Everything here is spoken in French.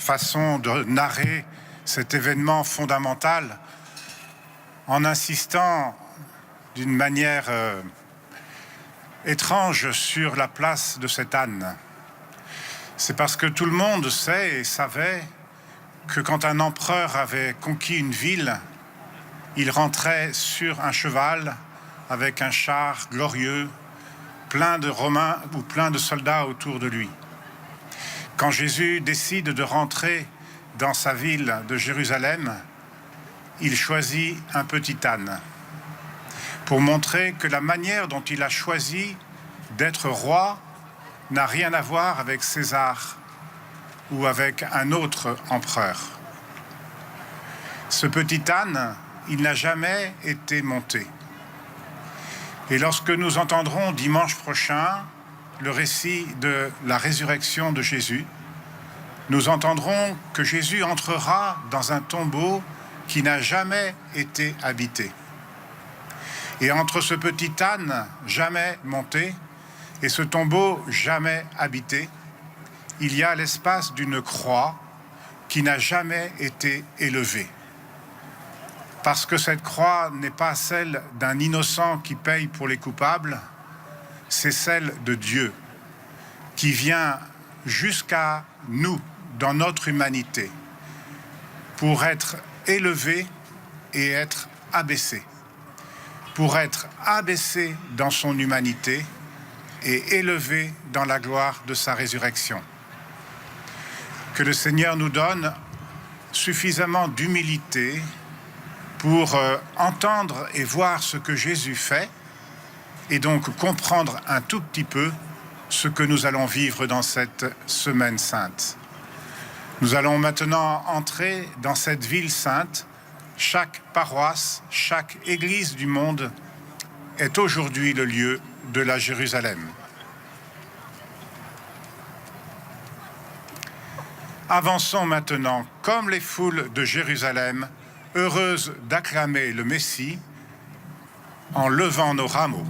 façon de narrer cet événement fondamental en insistant d'une manière étrange sur la place de cet âne. C'est parce que tout le monde sait et savait que quand un empereur avait conquis une ville, il rentrait sur un cheval avec un char glorieux, plein de Romains ou plein de soldats autour de lui. Quand Jésus décide de rentrer dans sa ville de Jérusalem, il choisit un petit âne pour montrer que la manière dont il a choisi d'être roi n'a rien à voir avec César ou avec un autre empereur. Ce petit âne, il n'a jamais été monté. Et lorsque nous entendrons dimanche prochain le récit de la résurrection de Jésus, nous entendrons que Jésus entrera dans un tombeau qui n'a jamais été habité. Et entre ce petit âne jamais monté et ce tombeau jamais habité, il y a l'espace d'une croix qui n'a jamais été élevée. Parce que cette croix n'est pas celle d'un innocent qui paye pour les coupables, c'est celle de Dieu qui vient jusqu'à nous dans notre humanité pour être élevé et être abaissé. Pour être abaissé dans son humanité et élevé dans la gloire de sa résurrection. Que le Seigneur nous donne suffisamment d'humilité pour entendre et voir ce que Jésus fait et donc comprendre un tout petit peu ce que nous allons vivre dans cette semaine sainte. Nous allons maintenant entrer dans cette ville sainte. Chaque paroisse, chaque église du monde est aujourd'hui le lieu de la Jérusalem. Avançons maintenant, comme les foules de Jérusalem, heureuses d'acclamer le Messie, en levant nos rameaux.